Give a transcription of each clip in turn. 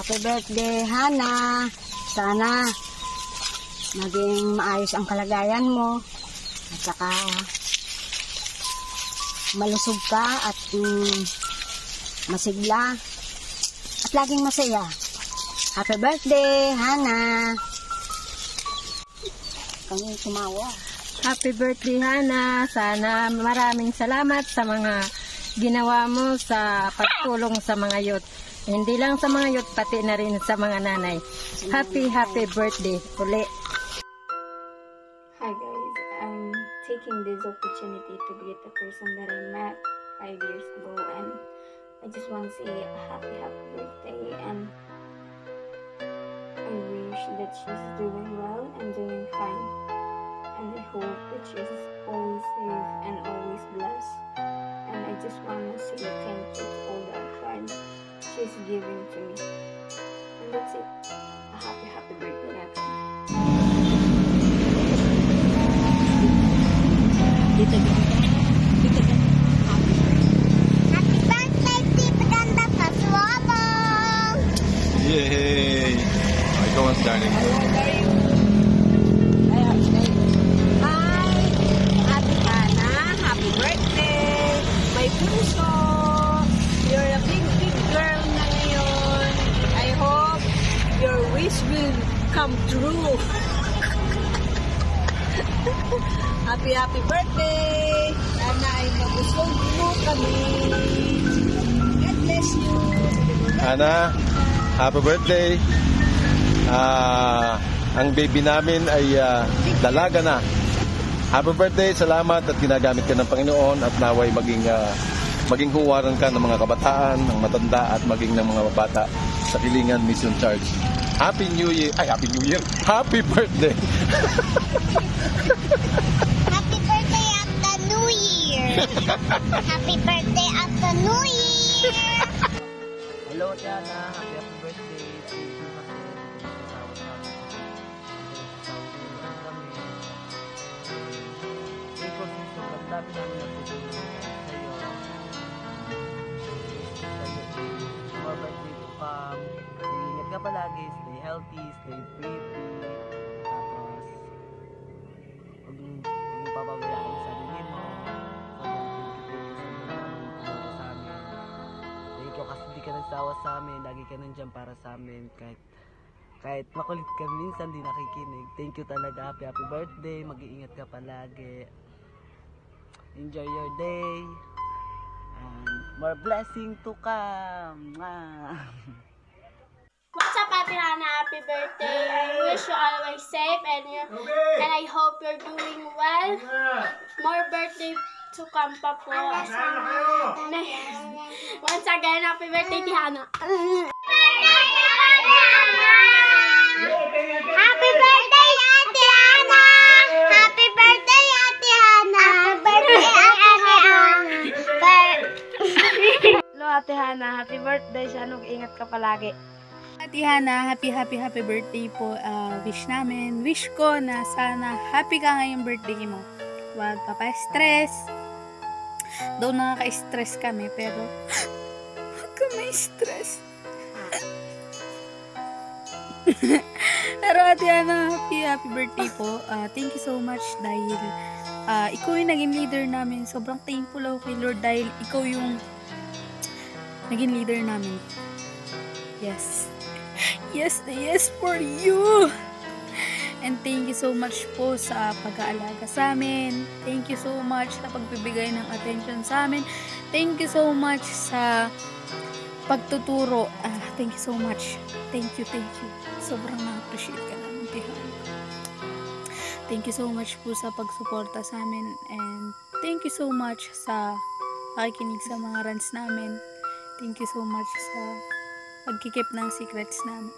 Happy birthday, Hana. Sana maging maayos ang kalagayan mo. At saka malusog ka at masigla. At laging masaya. Happy birthday, Hana. Kami tumawa. Happy birthday, Hana. Sana maraming salamat sa mga ginawa mo sa pagtulong sa mga youth. Hindi lang sa mga youth, pati na rin sa mga nanay. Happy birthday uli. Hi guys, I'm taking this opportunity to greet the person that I met 5 years ago, and I just want to say a happy birthday, and I wish that she's doing well and doing fine, and I hope that she's always safe and always blessed, and I just want to say thank you for all that time she's giving to me, and that's it. A happy birthday, Nathan. Dito. Happy birthday, Tita Ganda Paswabong! Yay! I go on starting. Hi, Ate Hana. Happy birthday. May puso. You're a big girl na ngayon. I hope your wish will come true. Happy birthday! Sana ay mabusog mo kami. God bless you. Hana, happy birthday. Ang baby namin ay dalaga na. Happy birthday, salamat at ginagamit ka ng Panginoon at naway maging huwaran ka ng mga kabataan, ng matanda at maging ng mga bata sa Kilingan Mission Church. Happy New Year! Ay, Happy New Year! Happy birthday! Happy birthday at the New Year! Happy birthday at the New Year! Hello, Tiana. Happy birthday. Thank you kasi kasama namin. Kasama kami. Thank you kasi sobrang dami namin natutulungan sa'yo. More birthday to come. Mag-ingat ka palagi. Stay healthy. Stay pretty. Tapos, huwag mong papabayaan sa sarili mo. Kasi di ka nagsawa sa amin, lagi ka nandiyan para sa amin, kahit makulit ka minsan di nakikinig. Thank you talaga, happy birthday, mag-iingat ka palagi, enjoy your day, and more blessing to come. What's up, Ate Hana? Happy birthday. I wish you always safe and I hope you're doing well. More birthday to come pa po. Once again, happy birthday, Ate Hana. Happy birthday, Ate Hana! Happy birthday, Ate Hana! Happy birthday, Ate Hana! Hello, Ate Hana. Happy birthday. Sana mag-ingat ka palagi. Ate Hana, happy birthday po. Wish ko na sana happy ka ngayong birthday mo. Huwag ka pa stress. Though nakaka-stress kami, pero huwag ka may stress. Pero Ate Hana, happy birthday po. Thank you so much dahil ikaw yung naging leader namin. Sobrang thankful ako kay Lord dahil ikaw yung naging leader namin. Yes. Yes for you. And thank you so much po sa pag-aalaga sa amin. Thank you so much sa pagbibigay ng attention sa amin. Thank you so much sa pagtuturo. Thank you so much. Thank you. Sobrang na-appreciate ka namin, Tihan. Thank you so much po sa pagsuporta sa amin. And thank you so much sa pakikinig sa mga rants namin. Thank you so much sa pagkikip ng secrets namin.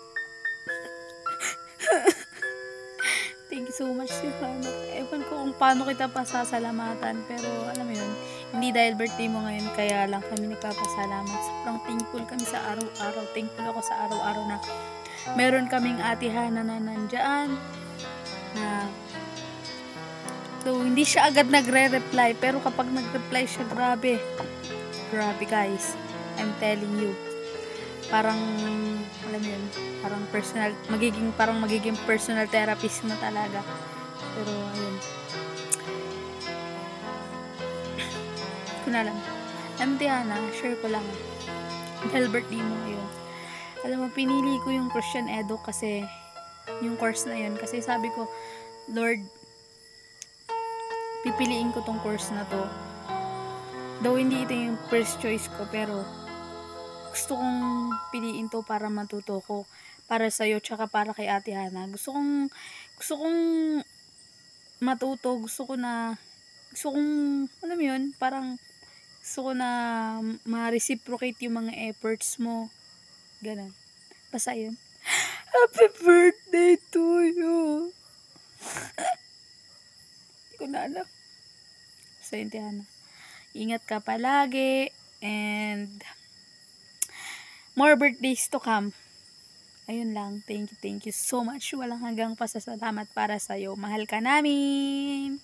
Thank you so much, Tihan. Ewan ko kung paano kita pasasalamatan, pero alam mo yun, hindi dahil birthday mo ngayon kaya lang kami nagpapasalamat. Sobrang thankful kami sa araw-araw. Thankful ako sa araw-araw na meron kaming Ate Hana na nandyan, na so hindi siya agad nagre-reply, pero kapag nag-reply siya, grabe guys, I'm telling you, parang, alam mo yun, parang magiging personal therapist mo talaga. Pero, ayun. Ko na lang. Diana, share ko lang. Dahil birthday mo ngayon. Alam mo, pinili ko yung Christian Edu kasi, yung course na yun. Kasi sabi ko, Lord, pipiliin ko tong course na to. Though hindi ito yung first choice ko, pero gusto kong piliin to para matuto ko. Para sa'yo, tsaka para kay Ate Hana. Gusto kong matuto. Gusto kong, alam mo yun, parang gusto ko na ma-reciprocate yung mga efforts mo. Ganon. Basta yun. Happy birthday to you! Hindi ko na alam. Basta yun, Ate Hana. Ingat ka palagi. And more birthdays to come. Ayun lang. Thank you so much. Walang hanggang pasasalamat para sa'yo. Mahal ka namin.